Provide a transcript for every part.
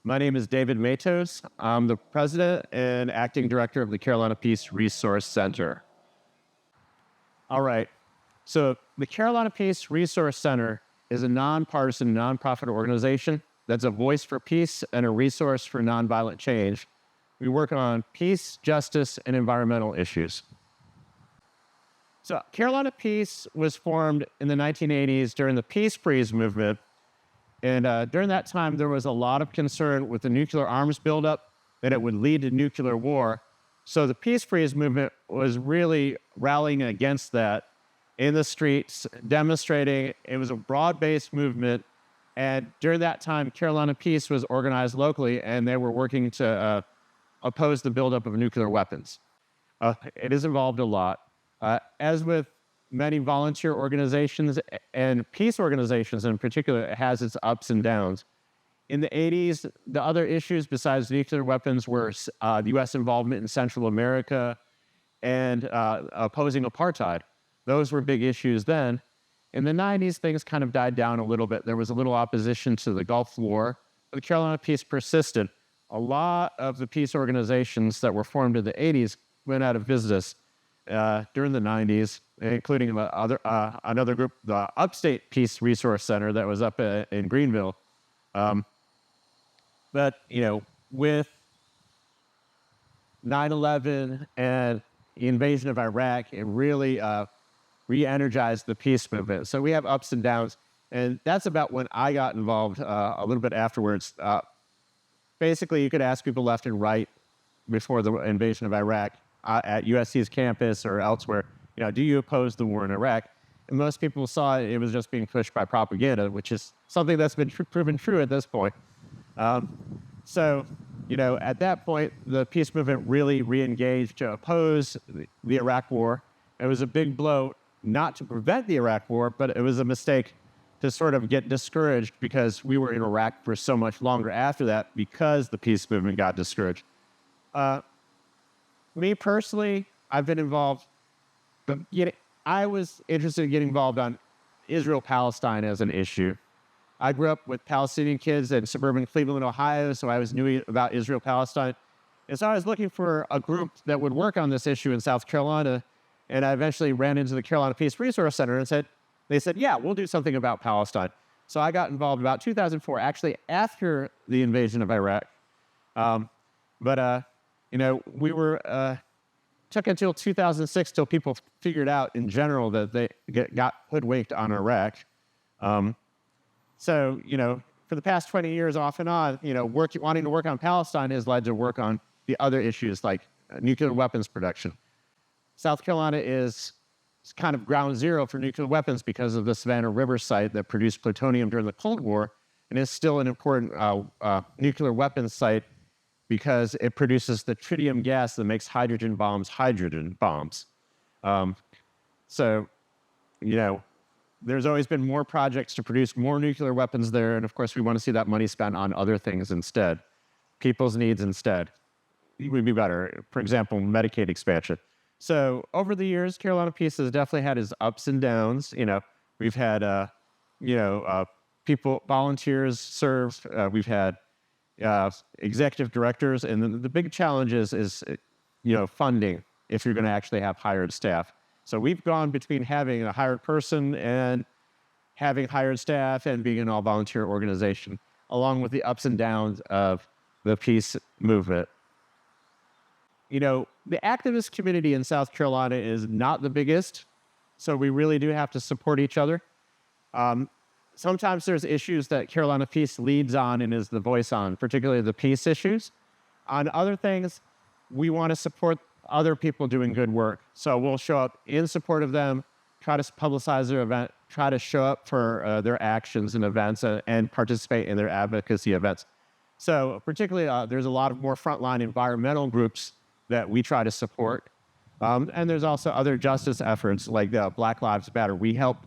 My name is David Matos. I'm the president and acting director of the Carolina Peace Resource Center. All right. So the Carolina Peace Resource Center is a nonpartisan, nonprofit organization that's a voice for peace and a resource for nonviolent change. We work on peace, justice, and environmental issues. So Carolina Peace was formed in the 1980s during the Peace Freeze movement. And during that time, there was a lot of concern with the nuclear arms buildup that it would lead to nuclear war. So the Peace Freeze movement was really rallying against that in the streets, demonstrating. It was a broad-based movement. And during that time, Carolina Peace was organized locally, and they were working to oppose the buildup of nuclear weapons. It has evolved a lot. As with many volunteer organizations and peace organizations in particular, it has its ups and downs. In the 80s, the other issues besides nuclear weapons were the U.S. involvement in Central America and opposing apartheid. Those were big issues then. In the 90s, things kind of died down a little bit. There was a little opposition to the Gulf War, but the Carolina Peace persisted. A lot of the peace organizations that were formed in the 80s went out of business during the 90s, including another group, the Upstate Peace Resource Center that was up in Greenville. But, with 9/11 and the invasion of Iraq, it really re-energized the peace movement. So we have ups and downs, and that's about when I got involved a little bit afterwards. Basically, you could ask people left and right before the invasion of Iraq at USC's campus or elsewhere, do you oppose the war in Iraq? And most people saw it was just being pushed by propaganda, which is something that's been proven true at this point. So, at that point, the peace movement really re-engaged to oppose the Iraq war. It was a big blow, not to prevent the Iraq war, but it was a mistake to sort of get discouraged because we were in Iraq for so much longer after that because the peace movement got discouraged. Me personally, I've been involved, but I was interested in getting involved on Israel-Palestine as an issue. I grew up with Palestinian kids in suburban Cleveland, Ohio, so I was new about Israel-Palestine. And so I was looking for a group that would work on this issue in South Carolina, and I eventually ran into the Carolina Peace Resource Center and they said, yeah, we'll do something about Palestine. So I got involved about 2004, actually after the invasion of Iraq. We were, took until 2006 till people figured out in general that they got hoodwinked on Iraq. So, for the past 20 years off and on, wanting to work on Palestine has led to work on the other issues like nuclear weapons production. South Carolina is kind of ground zero for nuclear weapons because of the Savannah River site that produced plutonium during the Cold War and is still an important nuclear weapons site because it produces the tritium gas that makes hydrogen bombs. There's always been more projects to produce more nuclear weapons there, and of course we want to see that money spent on other things instead. People's needs instead would be better. For example, Medicaid expansion. So over the years, Carolina Peace has definitely had its ups and downs. We've had, people, volunteers serve. We've had executive directors, and the big challenge is funding if you're going to actually have hired staff. So we've gone between having a hired person and having hired staff and being an all-volunteer organization, along with the ups and downs of the peace movement. The activist community in South Carolina is not the biggest, so we really do have to support each other. Sometimes there's issues that Carolina Peace leads on and is the voice on, particularly the peace issues. On other things, we want to support other people doing good work. So we'll show up in support of them, try to publicize their event, try to show up for their actions and events and participate in their advocacy events. So particularly, there's a lot of more frontline environmental groups that we try to support. And there's also other justice efforts like the Black Lives Matter. We helped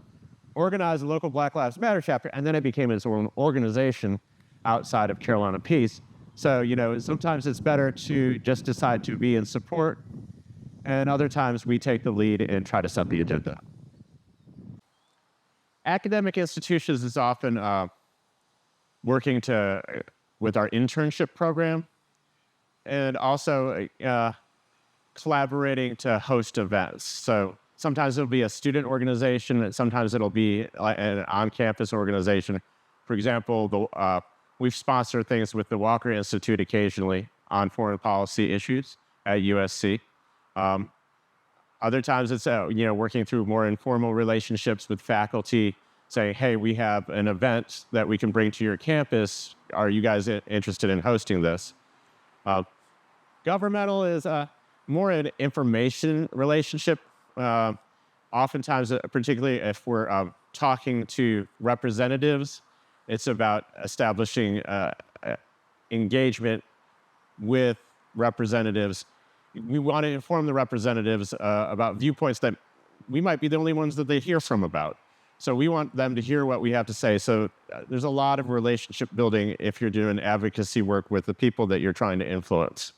organize a local Black Lives Matter chapter, and then it became its own organization outside of Carolina Peace. So, sometimes it's better to just decide to be in support, and other times we take the lead and try to set the agenda. Academic institutions is often working to with our internship program, and also collaborating to host events. So sometimes it'll be a student organization, and sometimes it'll be an on-campus organization. For example, we've sponsored things with the Walker Institute occasionally on foreign policy issues at USC. Other times it's working through more informal relationships with faculty, saying, hey, we have an event that we can bring to your campus. Are you guys interested in hosting this? Governmental is more an information relationship. Oftentimes, particularly if we're talking to representatives, it's about establishing engagement with representatives. We want to inform the representatives about viewpoints that we might be the only ones that they hear from about. So we want them to hear what we have to say. So there's a lot of relationship building if you're doing advocacy work with the people that you're trying to influence.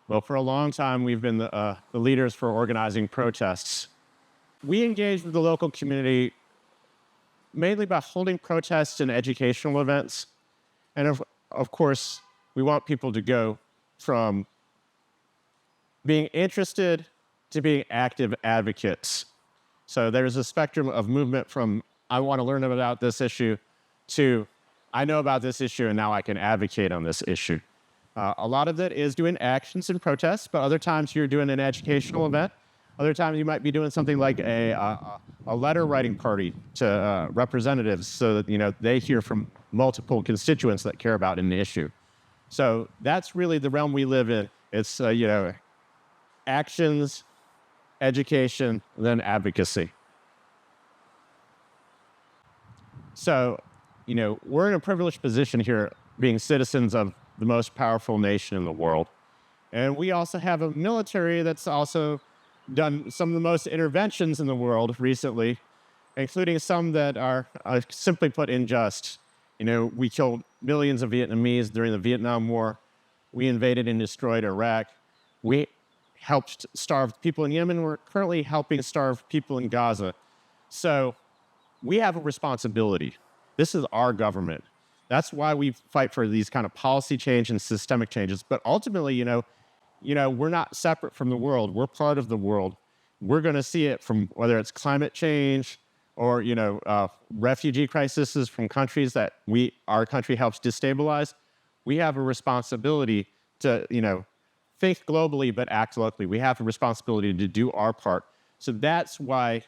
Well, for a long time, we've been the leaders for organizing protests. We engage with the local community mainly by holding protests and educational events. And of course, we want people to go from being interested to being active advocates. So there's a spectrum of movement from, I want to learn about this issue, to, I know about this issue and now I can advocate on this issue. A lot of it is doing actions and protests, but other times you're doing an educational event. Other times you might be doing something like a letter writing party to representatives so that they hear from multiple constituents that care about an issue. So that's really the realm we live in. It's actions, education, then advocacy. So, we're in a privileged position here being citizens of the most powerful nation in the world. And we also have a military that's also done some of the most interventions in the world recently, including some that are simply put unjust. We killed millions of Vietnamese during the Vietnam War. We invaded and destroyed Iraq. We helped starve people in Yemen. We're currently helping starve people in Gaza. So we have a responsibility. This is our government. That's why we fight for these kind of policy change and systemic changes. But ultimately, we're not separate from the world. We're part of the world. We're going to see it from whether it's climate change or, refugee crises from countries that our country helps destabilize. We have a responsibility to, think globally but act locally. We have a responsibility to do our part. So that's why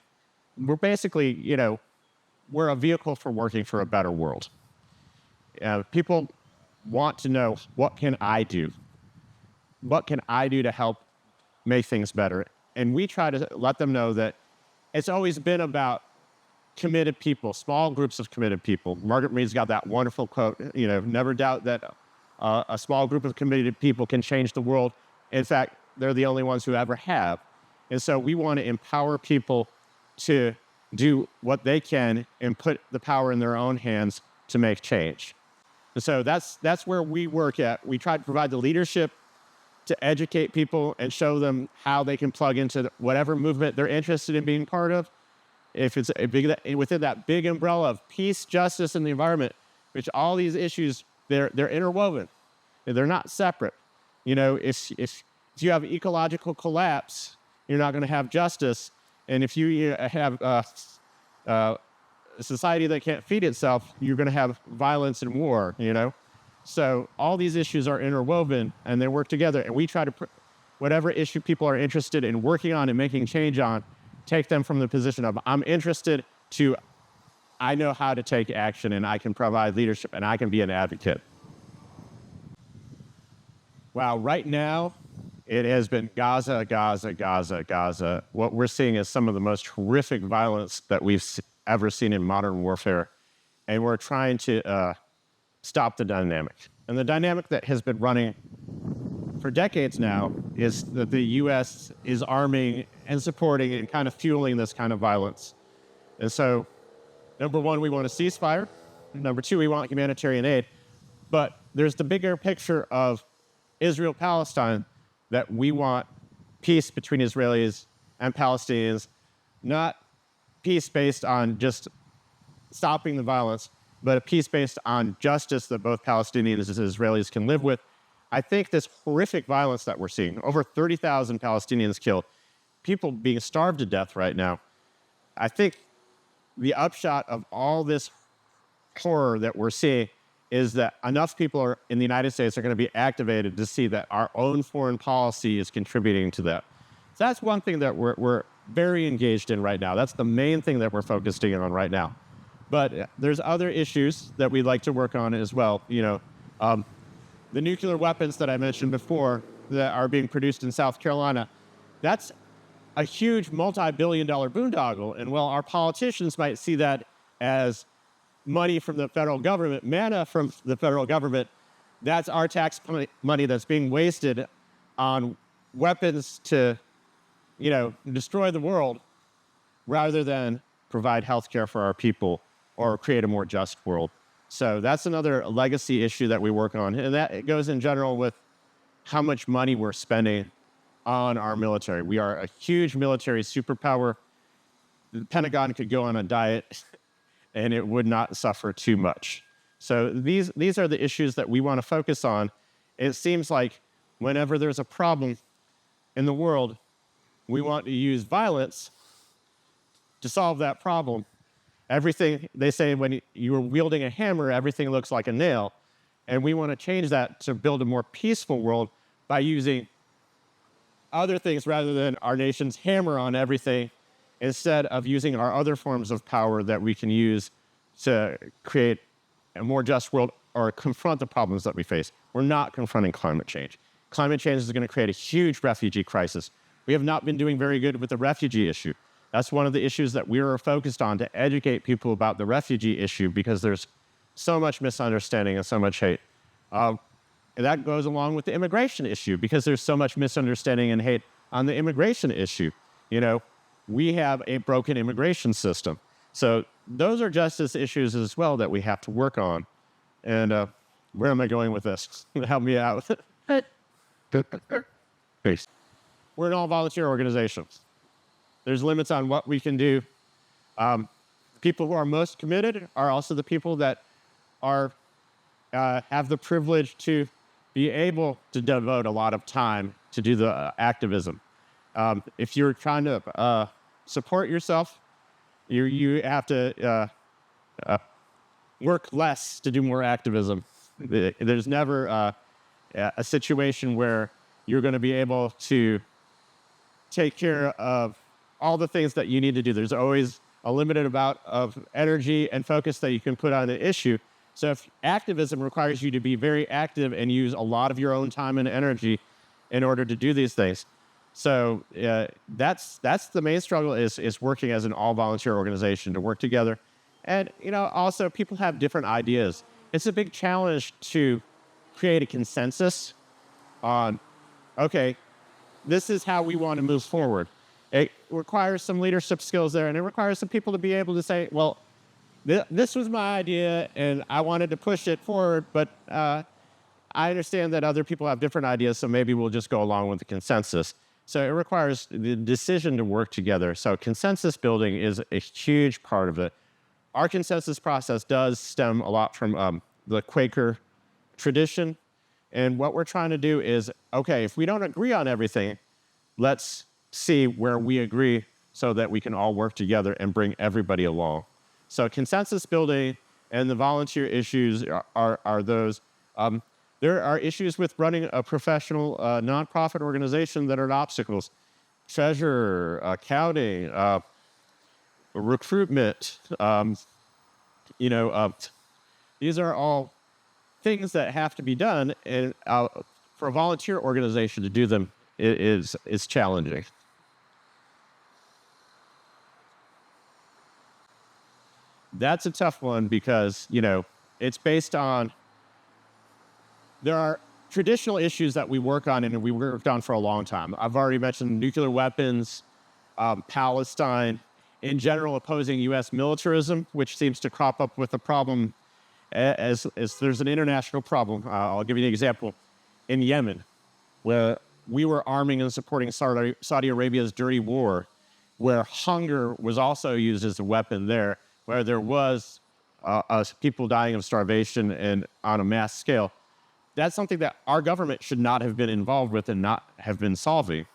we're basically, we're a vehicle for working for a better world. People want to know, what can I do? What can I do to help make things better? And we try to let them know that it's always been about committed people, small groups of committed people. Margaret Mead's got that wonderful quote, never doubt that a small group of committed people can change the world. In fact, they're the only ones who ever have. And so we want to empower people to do what they can and put the power in their own hands to make change. And so that's where we work at. We try to provide the leadership to educate people and show them how they can plug into whatever movement they're interested in being part of. If it's within that big umbrella of peace, justice, and the environment, which all these issues, they're interwoven. They're not separate. If you have ecological collapse, you're not going to have justice. And if you have a society that can't feed itself, you're going to have violence and war, So all these issues are interwoven and they work together. And we try to, whatever issue people are interested in working on and making change on, take them from the position of, I'm interested, to, I know how to take action and I can provide leadership and I can be an advocate. Wow, right now, it has been Gaza, Gaza, Gaza, Gaza. What we're seeing is some of the most horrific violence that we've ever seen in modern warfare. And we're trying to stop the dynamic. And the dynamic that has been running for decades now is that the U.S. is arming and supporting and kind of fueling this kind of violence. And so, number one, we want a ceasefire. Number two, we want humanitarian aid. But there's the bigger picture of Israel-Palestine, that we want peace between Israelis and Palestinians, not peace based on just stopping the violence, but a peace based on justice that both Palestinians and Israelis can live with. I think this horrific violence that we're seeing, over 30,000 Palestinians killed, people being starved to death right now, I think the upshot of all this horror that we're seeing is that enough people in the United States are going to be activated to see that our own foreign policy is contributing to that. So that's one thing that we're very engaged in right now. That's the main thing that we're focusing on right now. But there's other issues that we'd like to work on as well. The nuclear weapons that I mentioned before that are being produced in South Carolina, that's a huge multi-billion-dollar boondoggle. And while our politicians might see that as money from the federal government, manna from the federal government, that's our tax money that's being wasted on weapons to, destroy the world rather than provide health care for our people or create a more just world. So that's another legacy issue that we work on. And that goes in general with how much money we're spending on our military. We are a huge military superpower. The Pentagon could go on a diet and it would not suffer too much. So these are the issues that we want to focus on. It seems like whenever there's a problem in the world, we want to use violence to solve that problem. Everything, they say when you're wielding a hammer, everything looks like a nail. And we want to change that to build a more peaceful world by using other things rather than our nation's hammer on everything, instead of using our other forms of power that we can use to create a more just world or confront the problems that we face. We're not confronting climate change. Climate change is going to create a huge refugee crisis. We have not been doing very good with the refugee issue. That's one of the issues that we are focused on, to educate people about the refugee issue, because there's so much misunderstanding and so much hate. And that goes along with the immigration issue, because there's so much misunderstanding and hate on the immigration issue. We have a broken immigration system. So those are justice issues as well that we have to work on. And where am I going with this? Help me out. Peace. We're an all-volunteer organization. There's limits on what we can do. People who are most committed are also the people that are have the privilege to be able to devote a lot of time to do the activism. If you're trying to support yourself, you have to work less to do more activism. There's never a situation where you're going to be able to take care of all the things that you need to do. There's always a limited amount of energy and focus that you can put on an issue. So if activism requires you to be very active and use a lot of your own time and energy in order to do these things. So that's the main struggle, is working as an all-volunteer organization, to work together. And, also people have different ideas. It's a big challenge to create a consensus on, okay, this is how we want to move forward. It requires some leadership skills there, and it requires some people to be able to say, well, this was my idea, and I wanted to push it forward, but I understand that other people have different ideas, so maybe we'll just go along with the consensus. So it requires the decision to work together. So consensus building is a huge part of it. Our consensus process does stem a lot from the Quaker tradition. And what we're trying to do is, okay, if we don't agree on everything, let's see where we agree so that we can all work together and bring everybody along. So consensus building and the volunteer issues are those. There are issues with running a professional nonprofit organization that are obstacles. Treasurer, accounting, recruitment, these are all things that have to be done, and for a volunteer organization to do them is challenging. That's a tough one because, it's based on, there are traditional issues that we work on and we worked on for a long time. I've already mentioned nuclear weapons, Palestine, in general opposing U.S. militarism, which seems to crop up with a problem as there's an international problem. I'll give you an example. In Yemen, where we were arming and supporting Saudi Arabia's dirty war, where hunger was also used as a weapon there, where there was people dying of starvation and on a mass scale, that's something that our government should not have been involved with and not have been solving,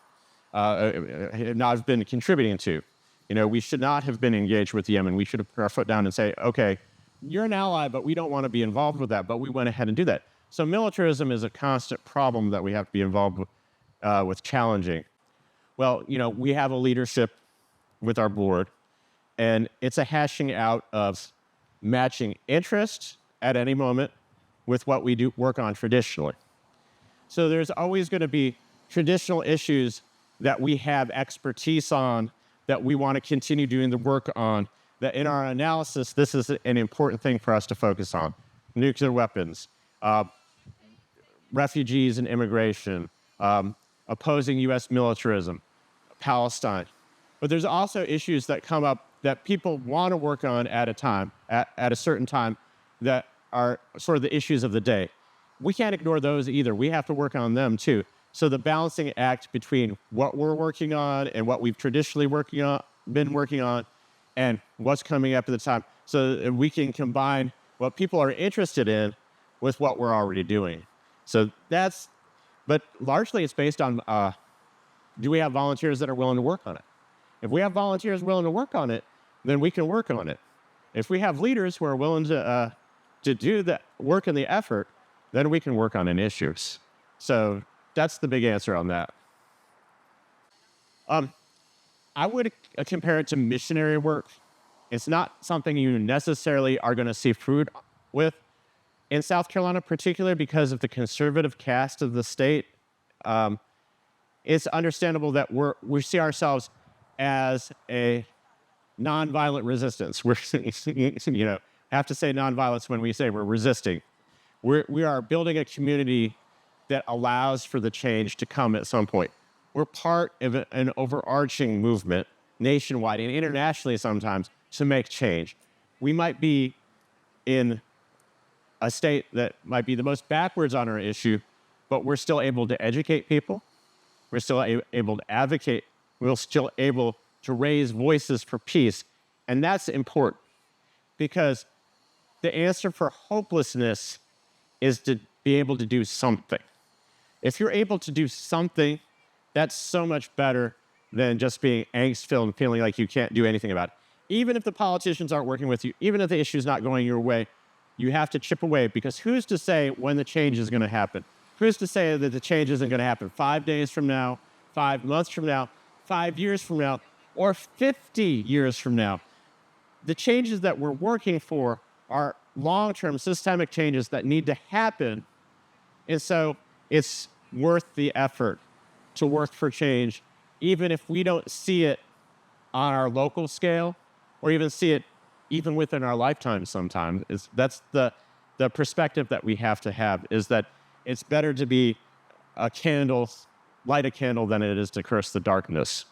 not have been contributing to. We should not have been engaged with Yemen. We should have put our foot down and say, okay, you're an ally, but we don't want to be involved with that. But we went ahead and do that. So militarism is a constant problem that we have to be involved with challenging. Well, we have a leadership with our board, and it's a hashing out of matching interest at any moment with what we do work on traditionally. So there's always going to be traditional issues that we have expertise on, that we want to continue doing the work on, that in our analysis, this is an important thing for us to focus on. Nuclear weapons, refugees and immigration, opposing U.S. militarism, Palestine. But there's also issues that come up that people want to work on at a certain time, that are sort of the issues of the day. We can't ignore those either. We have to work on them too. So the balancing act between what we're working on and what we've traditionally been working on and what's coming up at the time, so that we can combine what people are interested in with what we're already doing. So but largely it's based on, do we have volunteers that are willing to work on it? If we have volunteers willing to work on it, then we can work on it. If we have leaders who are willing to do the work and the effort, then we can work on an issues. So that's the big answer on that. I would compare it to missionary work. It's not something you necessarily are going to see fruit with. In South Carolina, particularly because of the conservative cast of the state, it's understandable that we see ourselves as a nonviolent resistance. We're, have to say nonviolence when we say we're resisting. We are building a community that allows for the change to come at some point. We're part of an overarching movement, nationwide and internationally sometimes, to make change. We might be in a state that might be the most backwards on our issue, but we're still able to educate people. We're still able to advocate. We're still able to raise voices for peace. And that's important, because the answer for hopelessness is to be able to do something. If you're able to do something, that's so much better than just being angst-filled and feeling like you can't do anything about it. Even if the politicians aren't working with you, even if the issue's not going your way, you have to chip away, because who's to say when the change is going to happen? Who's to say that the change isn't going to happen 5 days from now, 5 months from now, 5 years from now, or 50 years from now? The changes that we're working for are long-term systemic changes that need to happen. And so it's worth the effort to work for change, even if we don't see it on our local scale, or even see it even within our lifetime sometimes. That's the perspective that we have to have, is that it's better to be light a candle than it is to curse the darkness.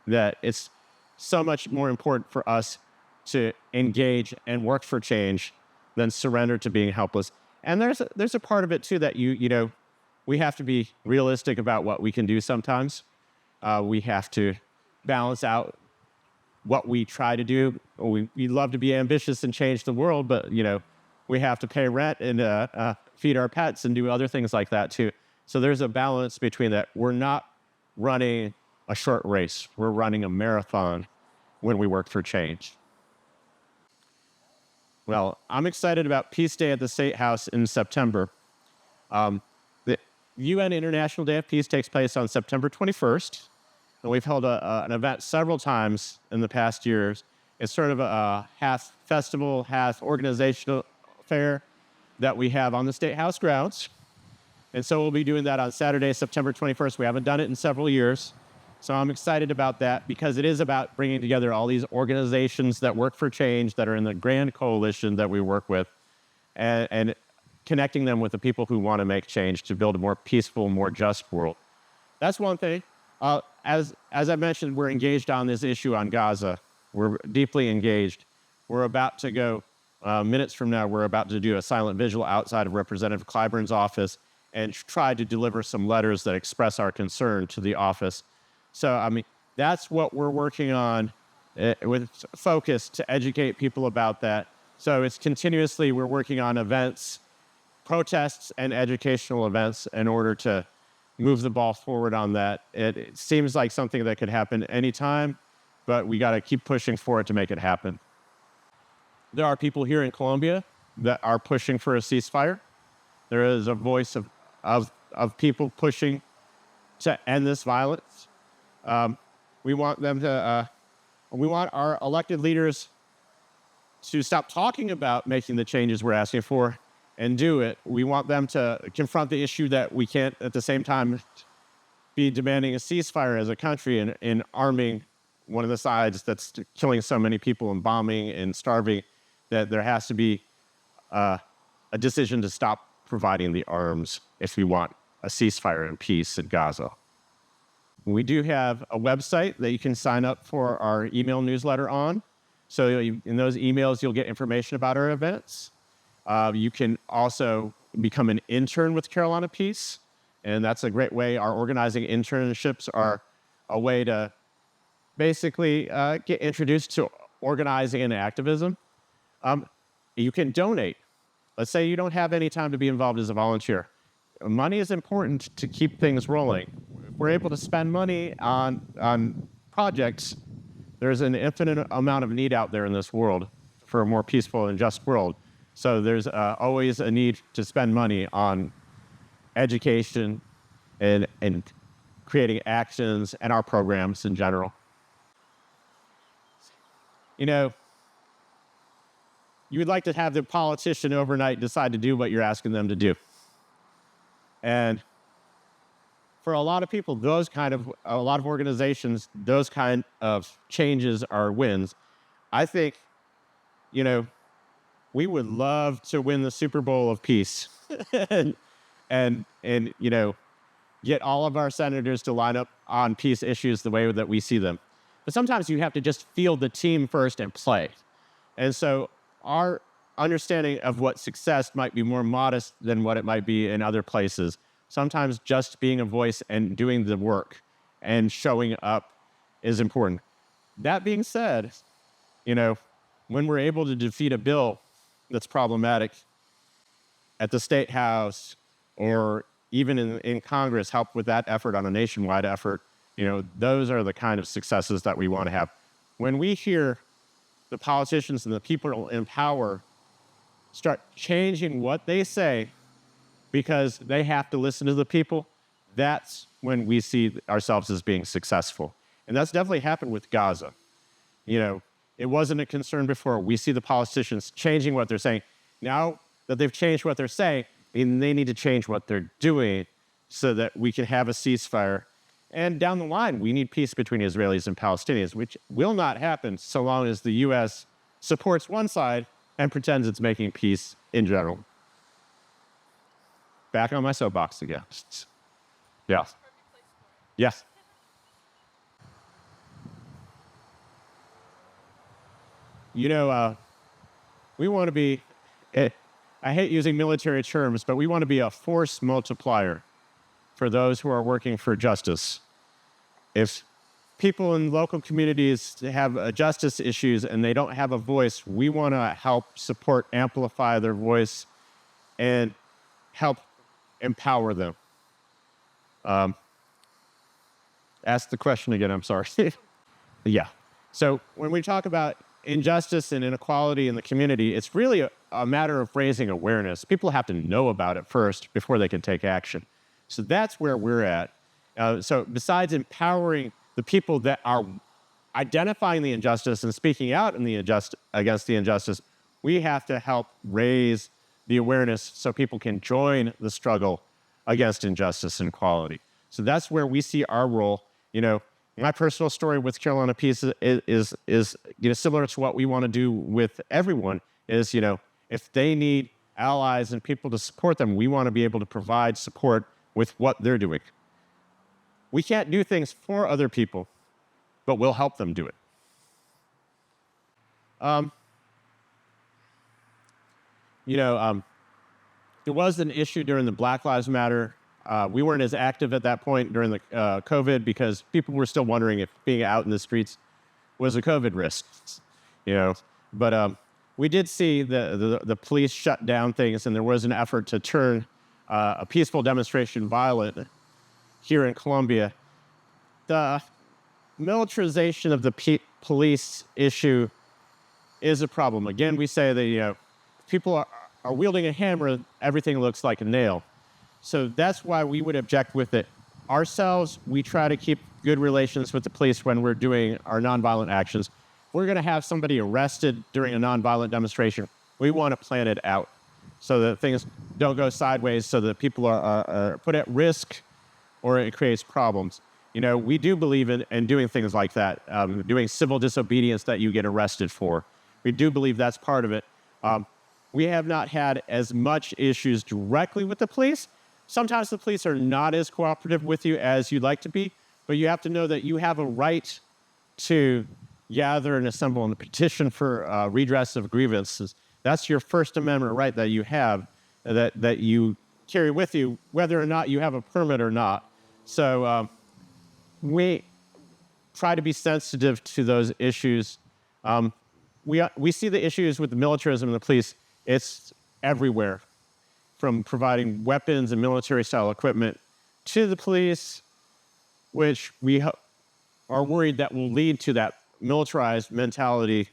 That it's so much more important for us to engage and work for change than surrender to being helpless. And there's a part of it too that we have to be realistic about what we can do sometimes. We have to balance out what we try to do. We love to be ambitious and change the world, but we have to pay rent and feed our pets and do other things like that too. So there's a balance between that. We're not running a short race. We're running a marathon when we work for change. Well, I'm excited about Peace Day at the State House in September. The UN International Day of Peace takes place on September 21st. And we've held an event several times in the past years. It's sort of a half festival, half organizational fair that we have on the State House grounds. And so we'll be doing that on Saturday, September 21st. We haven't done it in several years. So I'm excited about that, because it is about bringing together all these organizations that work for change, that are in the grand coalition that we work with, and connecting them with the people who want to make change to build a more peaceful, more just world. That's one thing. As I mentioned, we're engaged on this issue on Gaza. We're deeply engaged. We're about to go, minutes from now, we're about to do a silent vigil outside of Representative Clyburn's office and try to deliver some letters that express our concern to the office. So, that's what we're working on with focus to educate people about that, So it's continuously, we're working on events, protests, and educational events in order to move the ball forward on that. It seems like something that could happen anytime, but we got to keep pushing for it to make it happen. There are people here in Colombia that are pushing for a ceasefire. There is a voice of people pushing to end this violence. We want them to, we want our elected leaders to stop talking about making the changes we're asking for and do it. We want them to confront the issue that we can't at the same time be demanding a ceasefire as a country and arming one of the sides that's killing so many people and bombing and starving, that there has to be a decision to stop providing the arms if we want a ceasefire and peace in Gaza. We do have a website that you can sign up for our email newsletter on. So in those emails, you'll get information about our events. You can also become an intern with Carolina Peace, and that's a great way. Our organizing internships are a way to basically get introduced to organizing and activism. You can donate. Let's say you don't have any time to be involved as a volunteer. Money is important to keep things rolling. If we're able to spend money on projects, there's an infinite amount of need out there in this world for a more peaceful and just world. So there's always a need to spend money on education and creating actions and our programs in general. You know, you would like to have the politician overnight decide to do what you're asking them to do. And for a lot of people, a lot of organizations, those kind of changes are wins. I think, you know, we would love to win the Super Bowl of peace and you know, get all of our senators to line up on peace issues the way that we see them. But sometimes you have to just field the team first and play. And so our understanding of what success might be more modest than what it might be in other places. Sometimes just being a voice and doing the work and showing up is important. That being said, you know, when we're able to defeat a bill that's problematic at the State House or even in Congress, help with that effort on a nationwide effort, you know, those are the kind of successes that we want to have. When we hear the politicians and the people in power start changing what they say because they have to listen to the people, that's when we see ourselves as being successful. And that's definitely happened with Gaza. You know, it wasn't a concern before. We see the politicians changing what they're saying. Now that they've changed what they're saying, they need to change what they're doing so that we can have a ceasefire. And down the line, we need peace between Israelis and Palestinians, which will not happen so long as the U.S. supports one side and pretends it's making peace in general. Back on my soapbox again. Yeah. Yes. You know, we want to be, I hate using military terms, but we want to be a force multiplier for those who are working for justice. If people in local communities have justice issues and they don't have a voice, we want to help support, amplify their voice, and help empower them. Ask the question again, I'm sorry. Yeah. So when we talk about injustice and inequality in the community, it's really a matter of raising awareness. People have to know about it first before they can take action. So that's where we're at. So besides empowering the people that are identifying the injustice and speaking out in against the injustice, we have to help raise the awareness so people can join the struggle against injustice and equality. So that's where we see our role. You know, my personal story with Carolina Peace is you know, similar to what we want to do with everyone. Is, you know, if they need allies and people to support them, we want to be able to provide support with what they're doing. We can't do things for other people, but we'll help them do it. You know, there was an issue during the Black Lives Matter. We weren't as active at that point during the COVID because people were still wondering if being out in the streets was a COVID risk. You know, but we did see the police shut down things, and there was an effort to turn a peaceful demonstration violent here in Colombia. The militarization of the police issue is a problem. Again, we say that people are wielding a hammer, everything looks like a nail. So that's why we would object with it. Ourselves, we try to keep good relations with the police when we're doing our nonviolent actions. We're going to have somebody arrested during a nonviolent demonstration. We want to plan it out so that things don't go sideways, so that people are put at risk or it creates problems. We do believe in doing things like that, doing civil disobedience that you get arrested for. We do believe that's part of it. We have not had as much issues directly with the police. Sometimes the police are not as cooperative with you as you'd like to be, but you have to know that you have a right to gather and assemble and petition for redress of grievances. That's your First Amendment right that you have, that you carry with you, whether or not you have a permit or not. So we try to be sensitive to those issues. We see the issues with the militarism and the police. It's everywhere, from providing weapons and military-style equipment to the police, which we are worried that will lead to that militarized mentality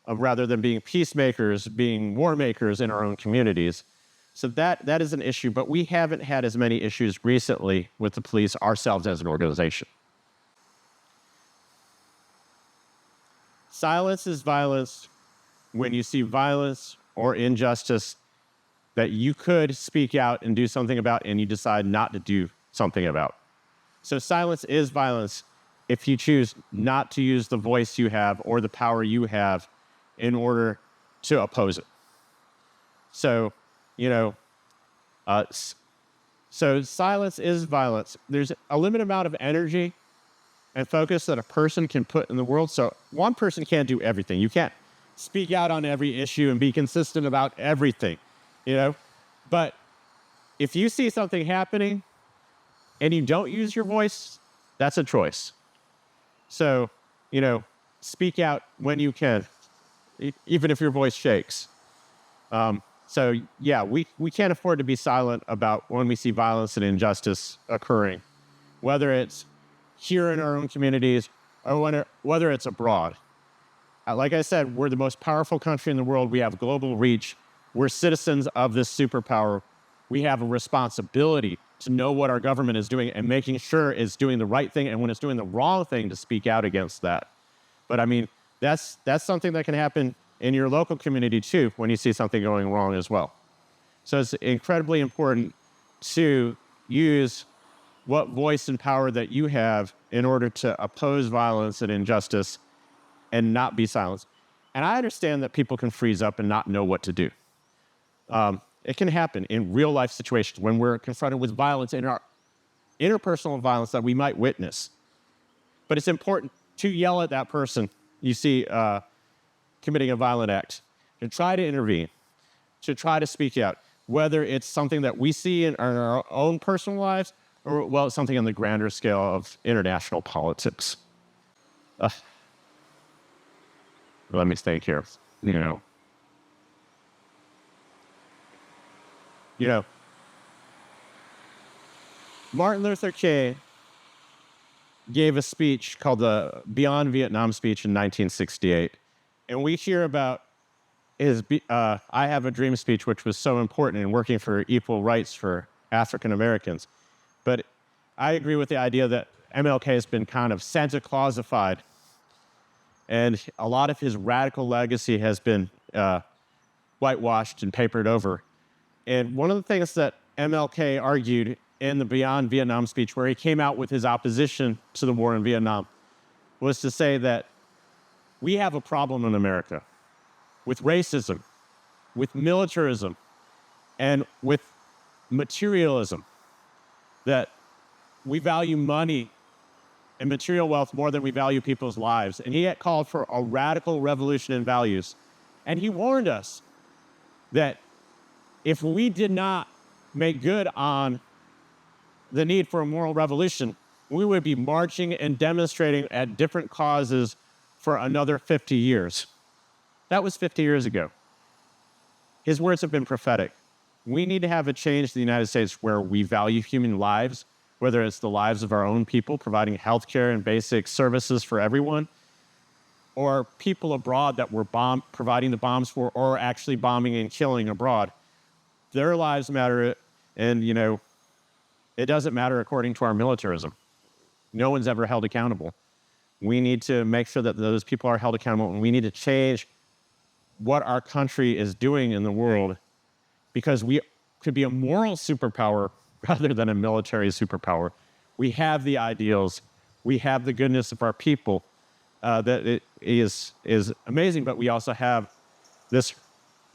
of, rather than being peacemakers, being war makers in our own communities. So that is an issue, but we haven't had as many issues recently with the police ourselves as an organization. Silence is violence. When you see violence or injustice that you could speak out and do something about, and you decide not to do something about. So silence is violence if you choose not to use the voice you have or the power you have in order to oppose it. So, so silence is violence. There's a limited amount of energy and focus that a person can put in the world. So one person can't do everything. You can't speak out on every issue and be consistent about everything, But if you see something happening and you don't use your voice, that's a choice. So, speak out when you can, even if your voice shakes. So yeah, we can't afford to be silent about when we see violence and injustice occurring, whether it's here in our own communities or whether it's abroad. Like I said, we're the most powerful country in the world. We have global reach. We're citizens of this superpower. We have a responsibility to know what our government is doing and making sure it's doing the right thing, and when it's doing the wrong thing, to speak out against that. But I mean, that's something that can happen in your local community too, when you see something going wrong as well. So it's incredibly important to use what voice and power that you have in order to oppose violence and injustice and not be silenced. And I understand that people can freeze up and not know what to do. It can happen in real life situations when we're confronted with violence in our interpersonal violence that we might witness. But it's important to yell at that person you see committing a violent act, to try to intervene, to try to speak out, whether it's something that we see in our own personal lives or, well, something on the grander scale of international politics. Let me think here. Martin Luther King gave a speech called the Beyond Vietnam speech in 1968. And we hear about his I Have a Dream speech, which was so important in working for equal rights for African Americans. But I agree with the idea that MLK has been kind of Santa Clausified. And a lot of his radical legacy has been whitewashed and papered over. And one of the things that MLK argued in the Beyond Vietnam speech, where he came out with his opposition to the war in Vietnam, was to say that we have a problem in America with racism, with militarism, and with materialism, that we value money and material wealth more than we value people's lives. And he had called for a radical revolution in values. And he warned us that if we did not make good on the need for a moral revolution, we would be marching and demonstrating at different causes for another 50 years. That was 50 years ago. His words have been prophetic. We need to have a change in the United States where we value human lives, whether it's the lives of our own people, providing healthcare and basic services for everyone, or people abroad that we're providing the bombs for, or actually bombing and killing abroad. Their lives matter, and it doesn't matter according to our militarism. No one's ever held accountable. We need to make sure that those people are held accountable, and we need to change what our country is doing in the world, because we could be a moral superpower rather than a military superpower. We have the ideals, we have the goodness of our people, that it is amazing, but we also have this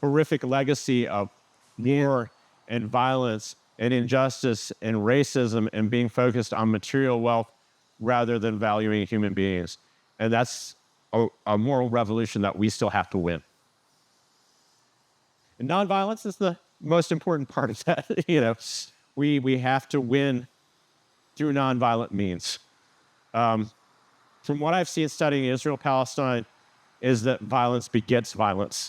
horrific legacy of war and violence and injustice and racism and being focused on material wealth rather than valuing human beings. And that's a moral revolution that we still have to win. And nonviolence is the most important part of that. We have to win through nonviolent means. From what I've seen studying Israel-Palestine is that violence begets violence.